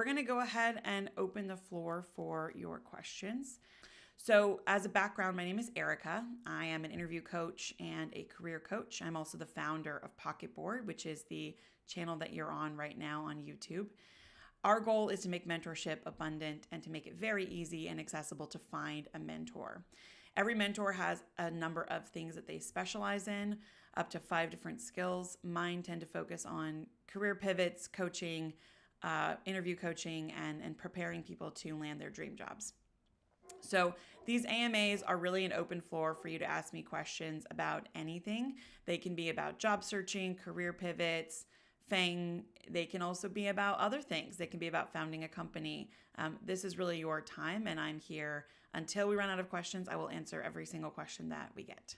We're going to go ahead and open the floor for your questions. So as a background, my name is Erika. I am an interview coach and a career coach. I'm also the founder of Pocketboard, which is the channel that you're on right now on YouTube. Our goal is to make mentorship abundant and to make it very easy and accessible to find a mentor. Every mentor has a number of things that they specialize in, up to 5 different skills. Mine tend to focus on career pivots, coaching, interview coaching, and preparing people to land their dream jobs. So these AMAs are really an open floor for you to ask me questions about anything. They can be about job searching, career pivots, FAANG. They can also be about other things. They can be about founding a company. This is really your time, and I'm here until we run out of questions. I will answer every single question that we get.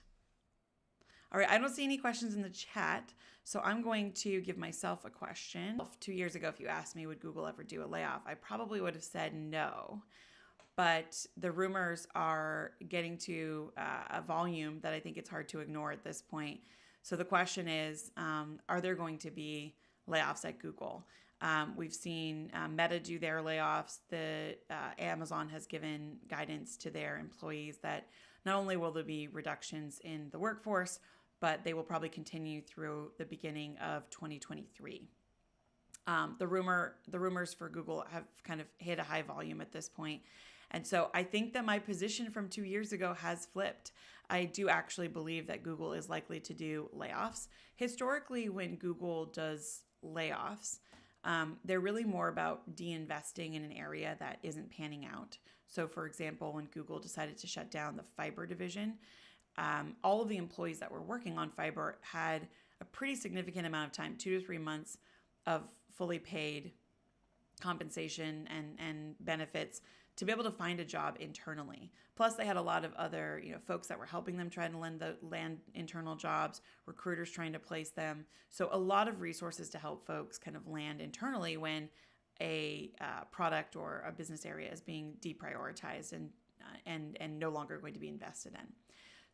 All right, I don't see any questions in the chat, so I'm going to give myself a question. 2 years ago, if you asked me, would Google ever do a layoff? I probably would have said no. But the rumors are getting to a volume that I think it's hard to ignore at this point. So the question is, are there going to be layoffs at Google? We've seen Meta do their layoffs. Amazon has given guidance to their employees that not only will there be reductions in the workforce, but they will probably continue through the beginning of 2023. The rumors for Google have kind of hit a high volume at this point. And so I think that my position from 2 years ago has flipped. I do actually believe that Google is likely to do layoffs. Historically, when Google does layoffs, they're really more about de-investing in an area that isn't panning out. So for example, when Google decided to shut down the fiber division, all of the employees that were working on fiber had a pretty significant amount of time, 2 to 3 months of fully paid compensation and benefits to be able to find a job internally. Plus, they had a lot of other, folks that were helping them try to land internal jobs, recruiters trying to place them. So a lot of resources to help folks kind of land internally when a product or a business area is being deprioritized and no longer going to be invested in.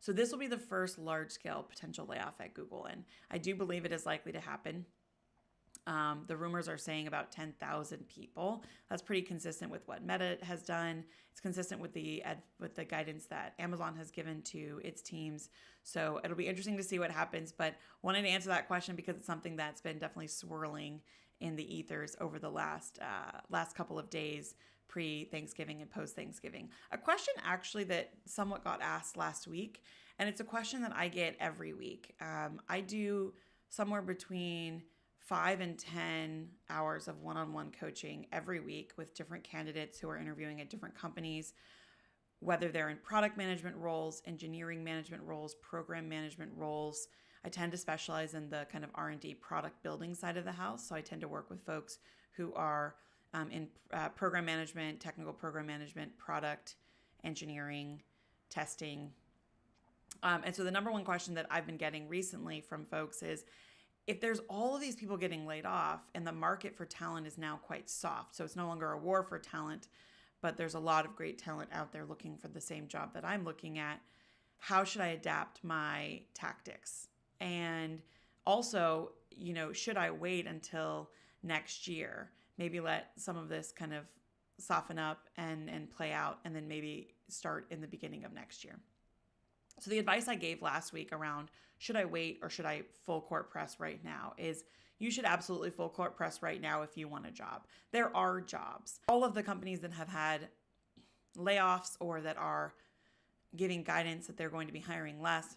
So this will be the first large-scale potential layoff at Google, and I do believe it is likely to happen. The rumors are saying about 10,000 people. That's pretty consistent with what Meta has done. It's consistent with the guidance that Amazon has given to its teams. So it'll be interesting to see what happens. But wanted to answer that question because it's something that's been definitely swirling in the ethers over the last couple of days, pre-Thanksgiving and post-Thanksgiving. A question actually that somewhat got asked last week, and it's a question that I get every week. I do somewhere between 5 and 10 hours of one-on-one coaching every week with different candidates who are interviewing at different companies, whether they're in product management roles, engineering management roles, program management roles. I tend to specialize in the kind of R&D product building side of the house. So I tend to work with folks who are in program management, technical program management, product engineering, testing. And so the number one question that I've been getting recently from folks is, if there's all of these people getting laid off and the market for talent is now quite soft, so it's no longer a war for talent, but there's a lot of great talent out there looking for the same job that I'm looking at, how should I adapt my tactics? And also, should I wait until next year? Maybe let some of this kind of soften up and play out, and then maybe start in the beginning of next year. So the advice I gave last week around should I wait or should I full court press right now is you should absolutely full court press right now if you want a job. There are jobs. All of the companies that have had layoffs or that are giving guidance that they're going to be hiring less,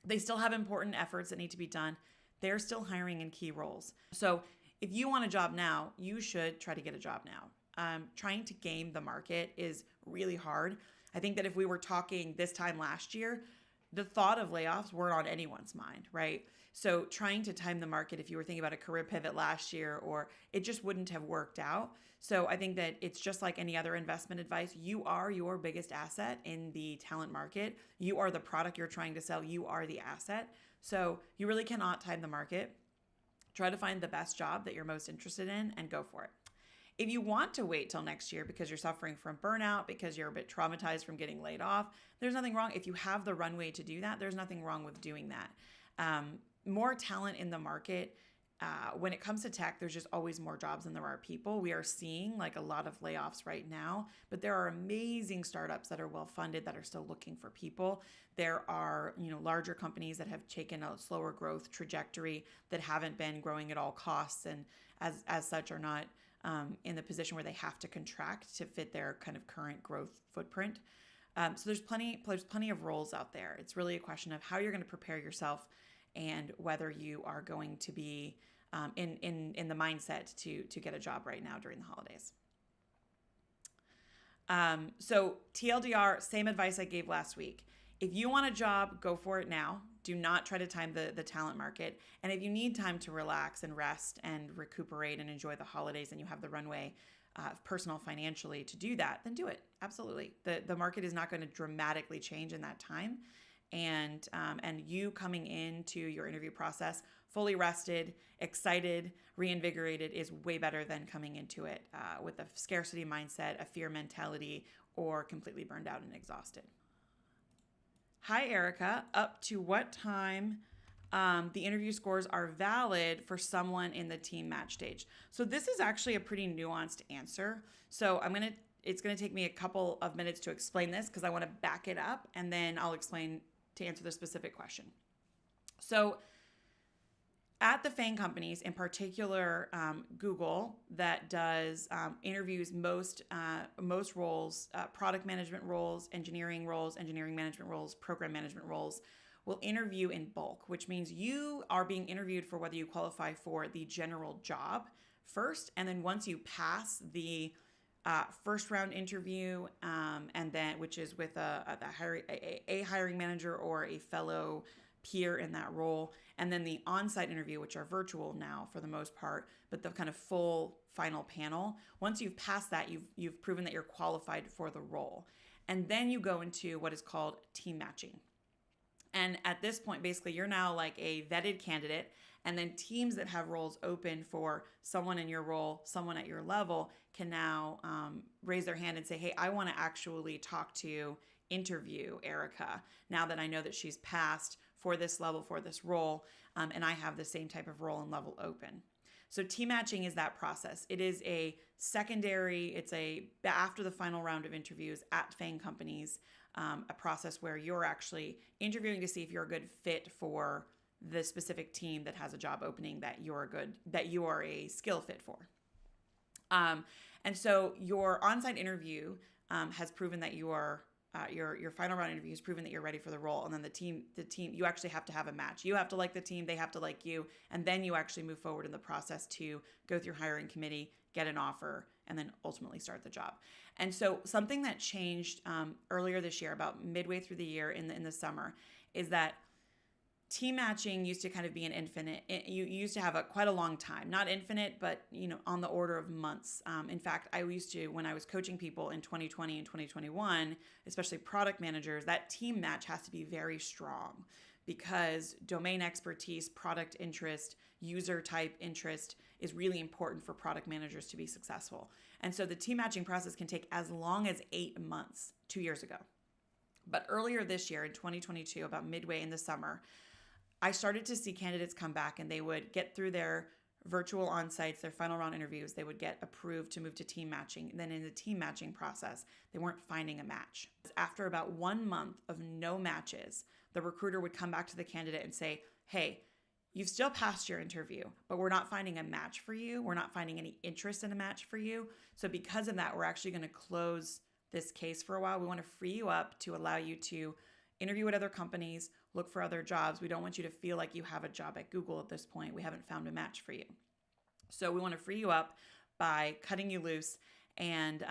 they still have important efforts that need to be done. They're still hiring in key roles. So if you want a job now, you should try to get a job now. Trying to game the market is really hard. I think that if we were talking this time last year, the thought of layoffs weren't on anyone's mind, right? So trying to time the market, if you were thinking about a career pivot last year, or it just wouldn't have worked out. So I think that it's just like any other investment advice. You are your biggest asset in the talent market. You are the product you're trying to sell. You are the asset. So you really cannot time the market. Try to find the best job that you're most interested in and go for it. If you want to wait till next year because you're suffering from burnout, because you're a bit traumatized from getting laid off, there's nothing wrong. If you have the runway to do that, there's nothing wrong with doing that. More talent in the market when it comes to tech, there's just always more jobs than there are people. We are seeing like a lot of layoffs right now, but there are amazing startups that are well funded that are still looking for people. There are, larger companies that have taken a slower growth trajectory that haven't been growing at all costs, and as such are not in the position where they have to contract to fit their kind of current growth footprint. So there's plenty of roles out there. It's really a question of how you're going to prepare yourself and whether you are going to be in the mindset to get a job right now during the holidays. So TLDR, same advice I gave last week. If you want a job, go for it now. Do not try to time the talent market. And if you need time to relax and rest and recuperate and enjoy the holidays and you have the runway personal financially to do that, then do it. Absolutely. The market is not going to dramatically change in that time. And you coming into your interview process fully rested, excited, reinvigorated is way better than coming into it with a scarcity mindset, a fear mentality, or completely burned out and exhausted. Hi, Erika. Up to what time the interview scores are valid for someone in the team match stage? So this is actually a pretty nuanced answer. So it's going to take me a couple of minutes to explain this because I want to back it up, and then I'll explain to answer the specific question. So at the FAANG companies, in particular Google, that does interviews most roles, product management roles, engineering management roles, program management roles, will interview in bulk, which means you are being interviewed for whether you qualify for the general job first, and then once you pass the first round interview, and then which is with a hiring manager or a fellow peer in that role, and then the on-site interview, which are virtual now for the most part, but the kind of full final panel. Once you've passed that, you've proven that you're qualified for the role, and then you go into what is called team matching. And at this point, basically, you're now like a vetted candidate, and then teams that have roles open for someone in your role, someone at your level, can now raise their hand and say, hey, I want to actually interview Erika now that I know that she's passed for this level, for this role, and I have the same type of role and level open. So team matching is that process. It is a secondary, after the final round of interviews at FAANG companies, a process where you're actually interviewing to see if you're a good fit for the specific team that has a job opening that you are a skill fit for. And so your on-site interview has proven that you are your final round interview has proven that you're ready for the role, and then the team, you actually have to have a match. You have to like the team, they have to like you, and then you actually move forward in the process to go through hiring committee, get an offer, and then ultimately start the job. And so something that changed earlier this year, about midway through the year in the summer, is that team matching used to kind of be an infinite. You used to have quite a long time, not infinite, but on the order of months. In fact, I used to, when I was coaching people in 2020 and 2021, especially product managers, that team match has to be very strong because domain expertise, product interest, user type interest is really important for product managers to be successful. And so the team matching process can take as long as 8 months, 2 years ago. But earlier this year in 2022, about midway in the summer, I started to see candidates come back and they would get through their virtual on-sites, their final round interviews, they would get approved to move to team matching. And then in the team matching process, they weren't finding a match. After about 1 month of no matches, the recruiter would come back to the candidate and say, hey, you've still passed your interview, but we're not finding a match for you. We're not finding any interest in a match for you. So because of that, we're actually going to close this case for a while. We want to free you up to allow you to interview at other companies, look for other jobs. We don't want you to feel like you have a job at Google at this point. We haven't found a match for you. So we want to free you up by cutting you loose. And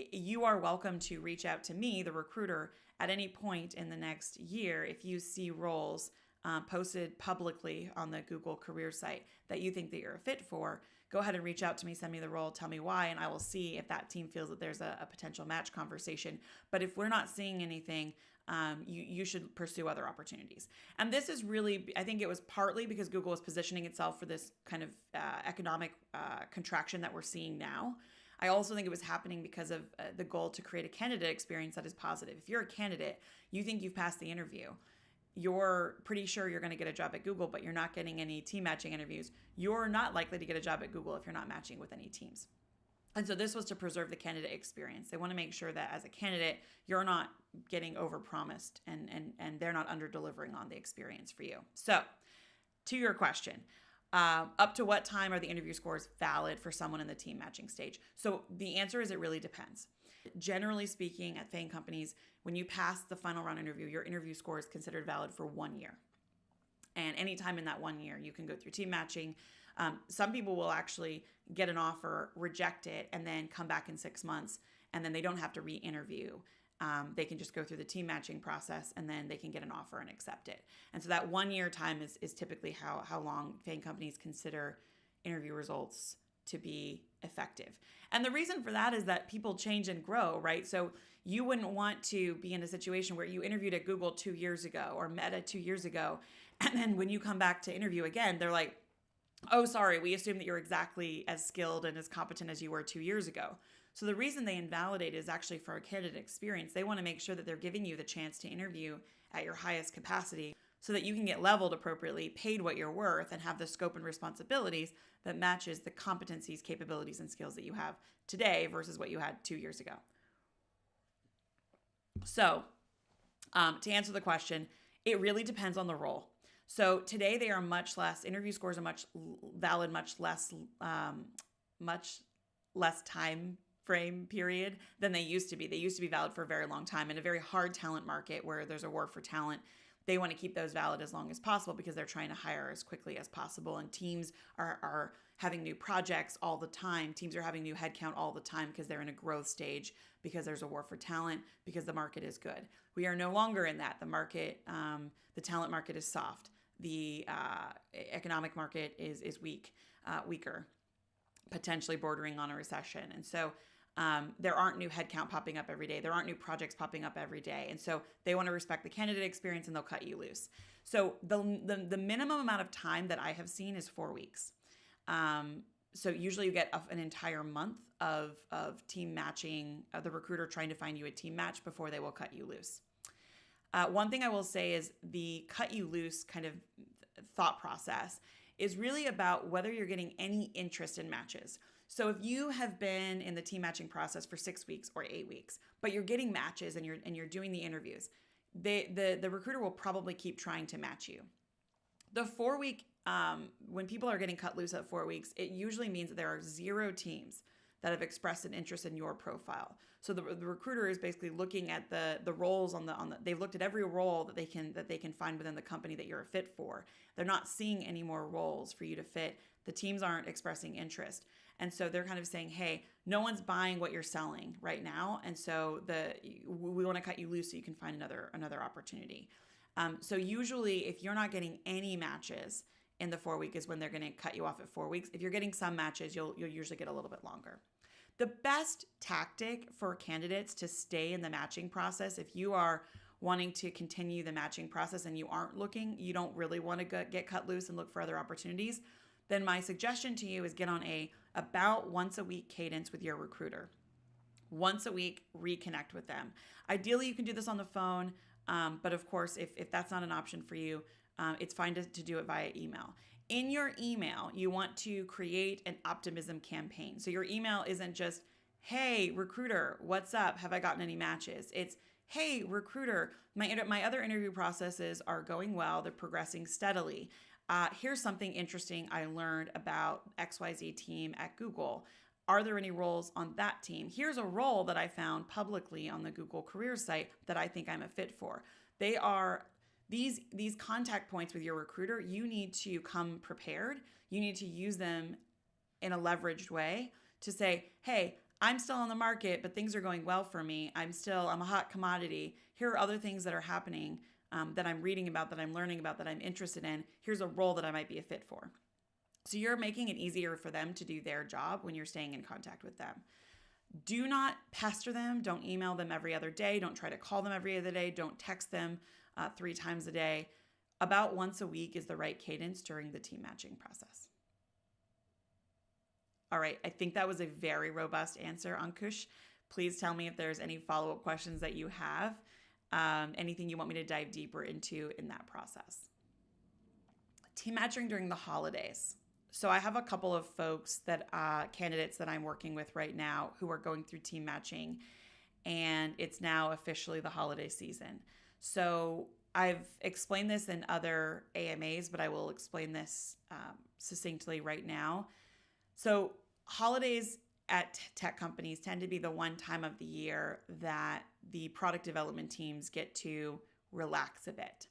you are welcome to reach out to me, the recruiter, at any point in the next year if you see roles posted publicly on the Google career site that you think that you're a fit for. Go ahead and reach out to me, send me the role, tell me why, and I will see if that team feels that there's a potential match conversation. But if we're not seeing anything, you should pursue other opportunities. And this is really, I think it was partly because Google is positioning itself for this kind of economic contraction that we're seeing now. I also think it was happening because of the goal to create a candidate experience that is positive. If you're a candidate, you think you've passed the interview, you're pretty sure you're going to get a job at Google, but you're not getting any team matching interviews, you're not likely to get a job at Google if you're not matching with any teams. And so this was to preserve the candidate experience. They want to make sure that as a candidate, you're not getting overpromised and they're not under-delivering on the experience for you. So to your question, up to what time are the interview scores valid for someone in the team matching stage? So the answer is it really depends. Generally speaking, at FAANG companies, when you pass the final round interview, your interview score is considered valid for 1 year. And anytime in that 1 year, you can go through team matching. Some people will actually get an offer, reject it, and then come back in 6 months, and then they don't have to re-interview. They can just go through the team matching process, and then they can get an offer and accept it. And so that 1 year time is typically how long FAANG companies consider interview results to be effective. And the reason for that is that people change and grow, right? So you wouldn't want to be in a situation where you interviewed at Google 2 years ago or Meta 2 years ago, and then when you come back to interview again, they're like, oh, sorry, we assume that you're exactly as skilled and as competent as you were 2 years ago. So the reason they invalidate is actually for a candidate experience. They want to make sure that they're giving you the chance to interview at your highest capacity so that you can get leveled appropriately, paid what you're worth, and have the scope and responsibilities that matches the competencies, capabilities, and skills that you have today versus what you had 2 years ago. So to answer the question, it really depends on the role. So today they are much less, interview scores are much less time frame period than they used to be. They used to be valid for a very long time. In a very hard talent market where there's a war for talent, they want to keep those valid as long as possible because they're trying to hire as quickly as possible. And teams are having new projects all the time. Teams are having new headcount all the time because they're in a growth stage, because there's a war for talent, because the market is good. We are no longer in that. The market, the talent market is soft. The economic market is weaker, potentially bordering on a recession. And so there aren't new headcount popping up every day. There aren't new projects popping up every day. And so they want to respect the candidate experience and they'll cut you loose. So the minimum amount of time that I have seen is 4 weeks. So usually you get an entire month of team matching, the recruiter trying to find you a team match before they will cut you loose. One thing I will say is the cut you loose kind of thought process is really about whether you're getting any interest in matches. So if you have been in the team matching process for 6 weeks or 8 weeks, but you're getting matches and you're doing the interviews, the recruiter will probably keep trying to match you. The 4 week, when people are getting cut loose at 4 weeks, it usually means that there are 0 teams that have expressed an interest in your profile. So the recruiter is basically looking at the roles on the they've looked at every role that they can find within the company that you're a fit for. They're not seeing any more roles for you to fit. The teams aren't expressing interest. And so they're kind of saying, hey, no one's buying what you're selling right now. And so we want to cut you loose so you can find another opportunity. So usually if you're not getting any matches in the 4 week is when they're going to cut you off at 4 weeks. If you're getting some matches, you'll usually get a little bit longer. The best tactic for candidates to stay in the matching process, if you are wanting to continue the matching process and you you don't really want to get cut loose and look for other opportunities, then my suggestion to you is get on about once a week cadence with your recruiter. Once a week, reconnect with them. Ideally, you can do this on the phone, but of course, if that's not an option for you, it's fine to do it via email. In your email, you want to create an optimism campaign. So your email isn't just, hey, recruiter, what's up? Have I gotten any matches? It's, hey, recruiter, my other interview processes are going well. They're progressing steadily. Here's something interesting I learned about XYZ team at Google. Are there any roles on that team? Here's a role that I found publicly on the Google career site that I think I'm a fit for. They are these contact points with your recruiter. You need to come prepared. You need to use them in a leveraged way to say, hey, I'm still on the market, but things are going well for me. I'm a hot commodity. Here are other things that are happening that I'm reading about, that I'm learning about, that I'm interested in. Here's a role that I might be a fit for. So you're making it easier for them to do their job when you're staying in contact with them. Do not pester them. Don't email them every other day. Don't try to call them every other day. Don't text them 3 times a day. About once a week is the right cadence during the team matching process. All right, I think that was a very robust answer, Ankush. Please tell me if there's any follow-up questions that you have. anything you want me to dive deeper into in that process. Team matching during the holidays. So I have a couple of folks candidates that I'm working with right now who are going through team matching, and it's now officially the holiday season. So I've explained this in other AMAs, but I will explain this succinctly right now. So holidays at tech companies tend to be the one time of the year that the product development teams get to relax a bit.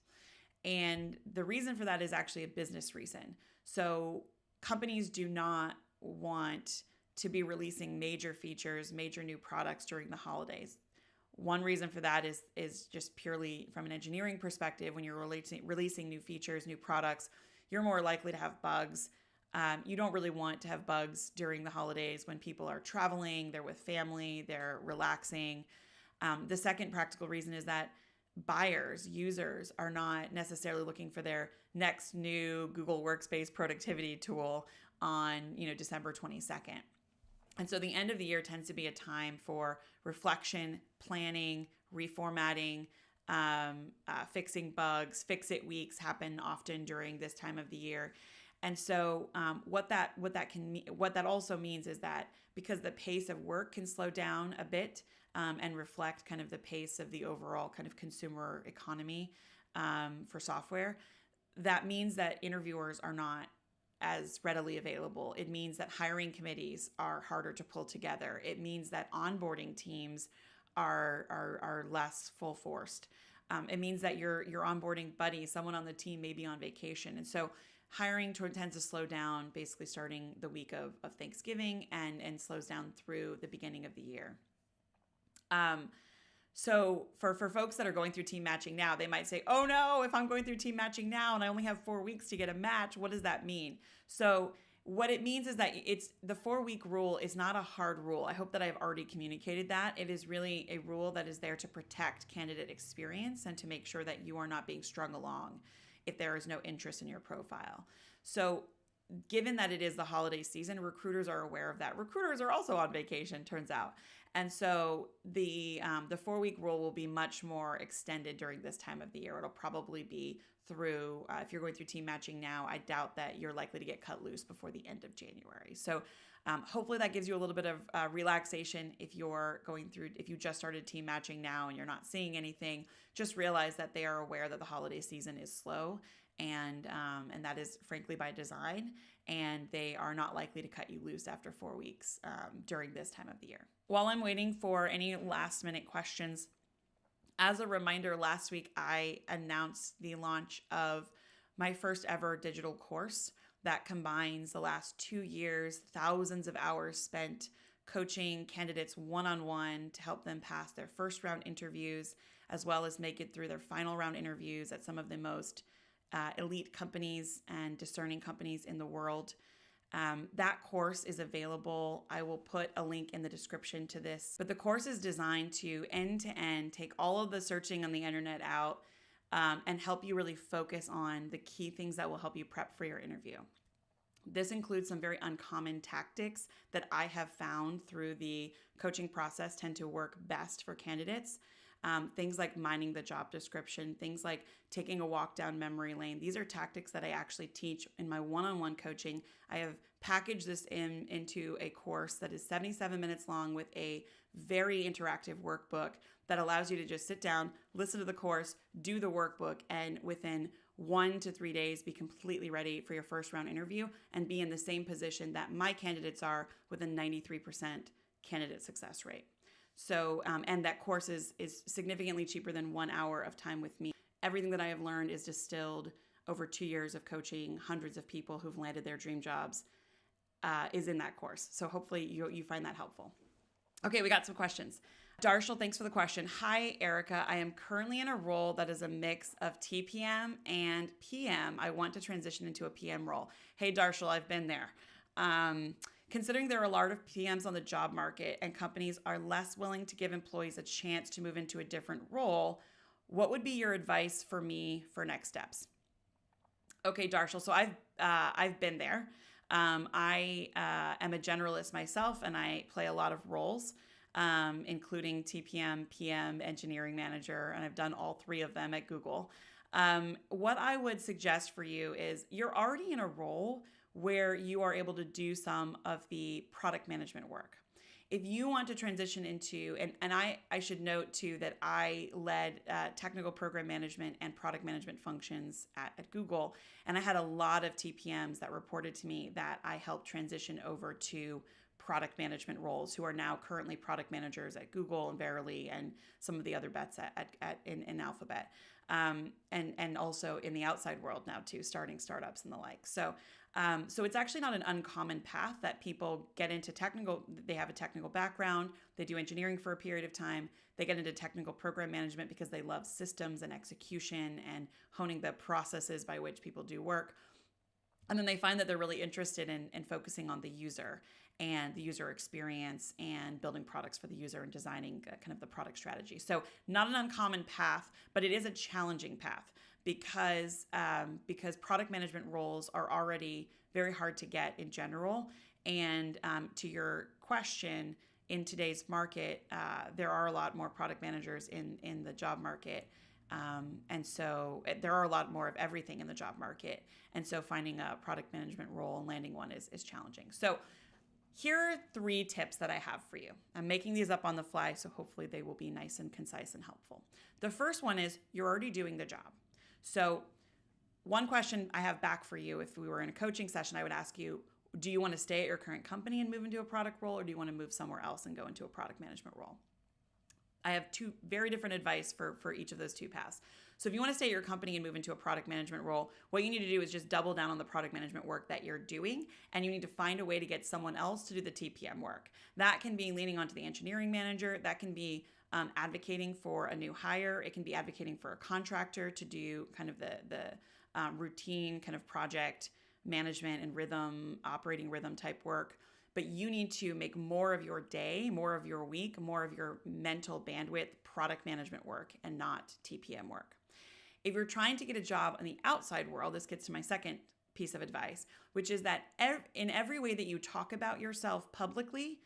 And the reason for that is actually a business reason. So companies do not want to be releasing major features, major new products during the holidays. One reason for that is just purely from an engineering perspective. When you're releasing new features, new products, you're more likely to have bugs. You don't really want to have bugs during the holidays when people are traveling, they're with family, they're relaxing. The second practical reason is that buyers, users are not necessarily looking for their next new Google Workspace productivity tool on, December 22nd. And so the end of the year tends to be a time for reflection, planning, reformatting, fixing bugs. Fix-it weeks happen often during this time of the year. And so what that also means is that because the pace of work can slow down a bit and reflect kind of the pace of the overall kind of consumer economy for software, that means that interviewers are not as readily available. It means that hiring committees are harder to pull together. It means that onboarding teams are less full forced. It means that your onboarding buddy, someone on the team, may be on vacation. And so hiring tends to slow down basically starting the week of Thanksgiving and slows down through the beginning of the year. So for folks that are going through team matching now, they might say, oh no, if I'm going through team matching now and I only have 4 weeks to get a match, what does that mean? So what it means is that it's the 4-week rule is not a hard rule. I hope that I've already communicated that. It is really a rule that is there to protect candidate experience and to make sure that you are not being strung along if there is no interest in your profile. So given that it is the holiday season, recruiters are aware of that. Recruiters are also on vacation, turns out. And so the 4-week rule will be much more extended during this time of the year. It'll probably be through, if you're going through team matching now, I doubt that you're likely to get cut loose before the end of January. So hopefully that gives you a little bit of relaxation if you just started team matching now and you're not seeing anything. Just realize that they are aware that the holiday season is slow, and that is frankly by design, and they are not likely to cut you loose after 4 weeks during this time of the year. While I'm waiting for any last minute questions, as a reminder, last week I announced the launch of my first ever digital course that combines the last 2 years, thousands of hours spent coaching candidates one-on-one to help them pass their first round interviews, as well as make it through their final round interviews at some of the most elite companies and discerning companies in the world. That course is available. I will put a link in the description to this. But the course is designed to end-to-end take all of the searching on the internet out and help you really focus on the key things that will help you prep for your interview. This includes some very uncommon tactics that I have found through the coaching process tend to work best for candidates. Things like mining the job description, things like taking a walk down memory lane. These are tactics that I actually teach in my one-on-one coaching. I have packaged this into a course that is 77 minutes long with a very interactive workbook that allows you to just sit down, listen to the course, do the workbook, and within 1 to 3 days be completely ready for your first round interview and be in the same position that my candidates are with a 93% candidate success rate. So, and that course is significantly cheaper than 1 hour of time with me. Everything that I have learned is distilled over 2 years of coaching hundreds of people who've landed their dream jobs is in that course. So hopefully you find that helpful. Okay, we got some questions. Darshal, thanks for the question. Hi, Erika. I am currently in a role that is a mix of TPM and PM. I want to transition into a PM role. Hey, Darshal, I've been there. Considering there are a lot of PMs on the job market and companies are less willing to give employees a chance to move into a different role, what would be your advice for me for next steps? Okay, Darshal, so I've been there. I am a generalist myself and I play a lot of roles. including TPM, PM, engineering manager, and I've done all three of them at Google. What I would suggest for you is you're already in a role where you are able to do some of the product management work. If you want to transition into, and I should note too that I led technical program management and product management functions at Google, and I had a lot of TPMs that reported to me that I helped transition over to product management roles who are now currently product managers at Google and Verily and some of the other bets in Alphabet. And also in the outside world now too, starting startups and the like. So it's actually not an uncommon path that people get into technical. They have a technical background. They do engineering for a period of time. They get into technical program management because they love systems and execution and honing the processes by which people do work. And then they find that they're really interested in focusing on the user and the user experience and building products for the user and designing kind of the product strategy. So not an uncommon path, but it is a challenging path because product management roles are already very hard to get in general. And to your question, in today's market, there are a lot more product managers in the job market. And so there are a lot more of everything in the job market. And so finding a product management role and landing one is challenging. So here are 3 tips that I have for you. I'm making these up on the fly, so hopefully they will be nice and concise and helpful. The first one is you're already doing the job. So one question I have back for you, if we were in a coaching session, I would ask you, do you want to stay at your current company and move into a product role, or do you want to move somewhere else and go into a product management role? I have 2 very different advice for each of those 2 paths. So if you want to stay at your company and move into a product management role, what you need to do is just double down on the product management work that you're doing, and you need to find a way to get someone else to do the TPM work. That can be leaning onto the engineering manager. That can be advocating for a new hire. It can be advocating for a contractor to do kind of the routine kind of project management and rhythm, operating rhythm type work. But you need to make more of your day, more of your week, more of your mental bandwidth product management work and not TPM work. If you're trying to get a job in the outside world, this gets to my second piece of advice, which is that in every way that you talk about yourself publicly,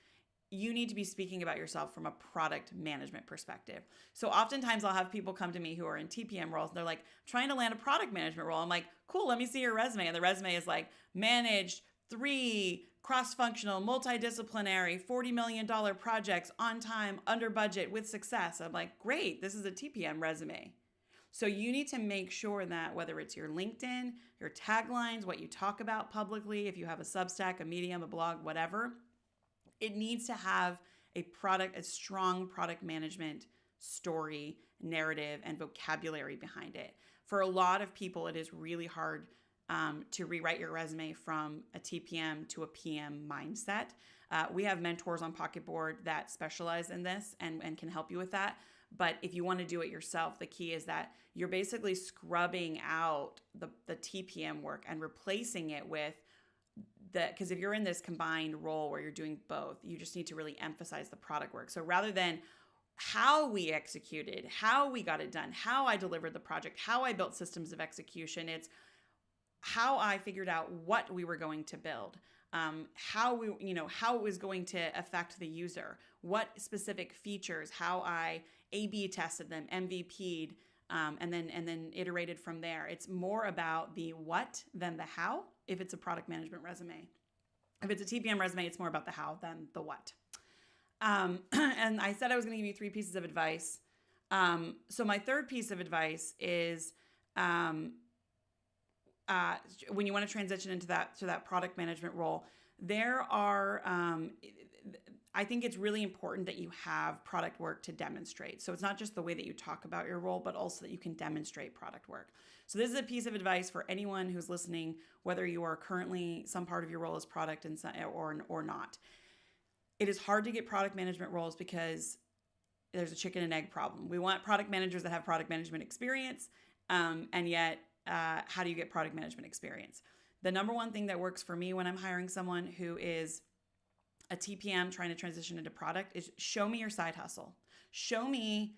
you need to be speaking about yourself from a product management perspective. So oftentimes I'll have people come to me who are in TPM roles and they're like, trying to land a product management role. I'm like, cool, let me see your resume. And the resume is like, managed 3 cross-functional, multidisciplinary, $40 million projects on time, under budget, with success. I'm like, great, this is a TPM resume. So you need to make sure that whether it's your LinkedIn, your taglines, what you talk about publicly, if you have a Substack, a Medium, a blog, whatever, it needs to have a strong product management story, narrative, and vocabulary behind it. For a lot of people, it is really hard to rewrite your resume from a TPM to a PM mindset. We have mentors on Pocketboard that specialize in this and can help you with that. But if you want to do it yourself, the key is that you're basically scrubbing out the TPM work and replacing it with because if you're in this combined role where you're doing both, you just need to really emphasize the product work. So rather than how we executed, how we got it done, how I delivered the project, how I built systems of execution, it's how I figured out what we were going to build, how it was going to affect the user, what specific features, how I A/B tested them, MVP'd, and then iterated from there. It's more about the what than the how if it's a product management resume. If it's a TPM resume, it's more about the how than the what. And I said I was going to give you 3 pieces of advice. So my third piece of advice is when you want to transition into that product management role, there are, I think it's really important that you have product work to demonstrate. So it's not just the way that you talk about your role, but also that you can demonstrate product work. So this is a piece of advice for anyone who's listening, whether you are currently some part of your role as product or not. It is hard to get product management roles because there's a chicken and egg problem. We want product managers that have product management experience, and yet how do you get product management experience? The number one thing that works for me when I'm hiring someone who is a TPM trying to transition into product is show me your side hustle. Show me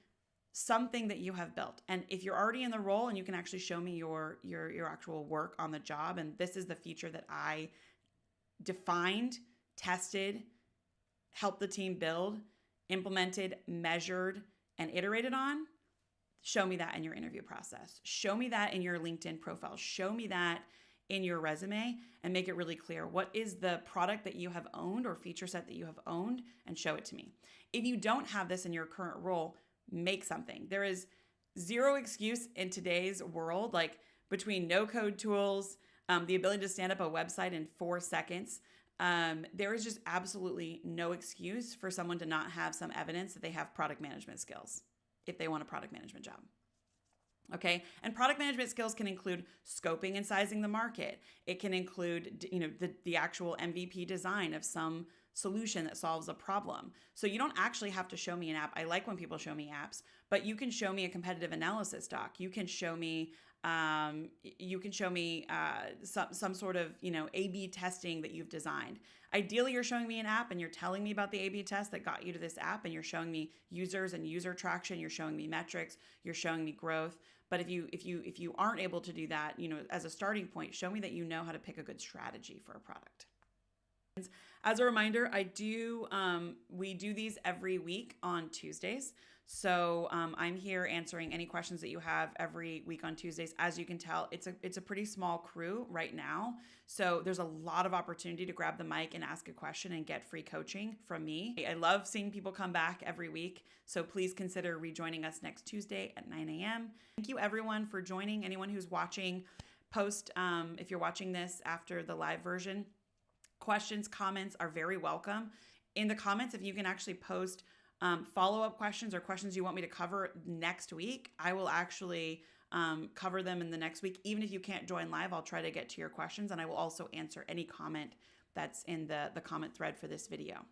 something that you have built. And if you're already in the role and you can actually show me your actual work on the job, and this is the feature that I defined, tested, helped the team build, implemented, measured, and iterated on, show me that in your interview process. Show me that in your LinkedIn profile. Show me that in your resume, and make it really clear. What is the product that you have owned or feature set that you have owned, and show it to me. If you don't have this in your current role, make something. There is zero excuse in today's world, like between no-code tools, the ability to stand up a website in 4 seconds. There is just absolutely no excuse for someone to not have some evidence that they have product management skills if they want a product management job. Okay. And product management skills can include scoping and sizing the market. It can include, the actual MVP design of some solution that solves a problem. So you don't actually have to show me an app. I like when people show me apps, but you can show me a competitive analysis doc. You can show me some sort of, A/B testing that you've designed. Ideally, you're showing me an app and you're telling me about the A/B test that got you to this app, and you're showing me users and user traction. You're showing me metrics. You're showing me growth. But if you aren't able to do that, as a starting point, show me that you know how to pick a good strategy for a product. As a reminder, we do these every week on Tuesdays. So I'm here answering any questions that you have every week on Tuesdays. As you can tell, it's a pretty small crew right now. So there's a lot of opportunity to grab the mic and ask a question and get free coaching from me. I love seeing people come back every week. So please consider rejoining us next Tuesday at 9 a.m. Thank you everyone for joining. Anyone who's watching, if you're watching this after the live version, questions, comments are very welcome. In the comments, if you can actually post follow-up questions or questions you want me to cover next week, I will actually cover them in the next week. Even if you can't join live, I'll try to get to your questions, and I will also answer any comment that's in the comment thread for this video.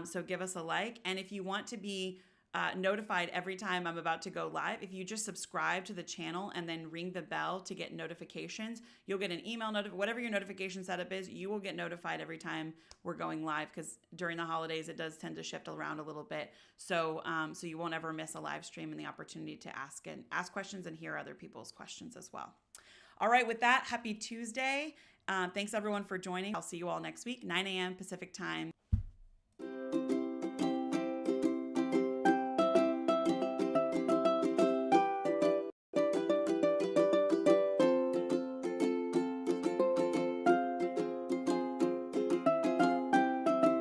So give us a like, and if you want to be notified every time I'm about to go live, if you just subscribe to the channel and then ring the bell to get notifications, you'll get an email whatever your notification setup is, you will get notified every time we're going live, because during the holidays it does tend to shift around a little bit. So you won't ever miss a live stream and the opportunity to ask questions and hear other people's questions as well. All right, with that, happy Tuesday. Thanks everyone for joining. I'll see you all next week, 9 a.m. Pacific time.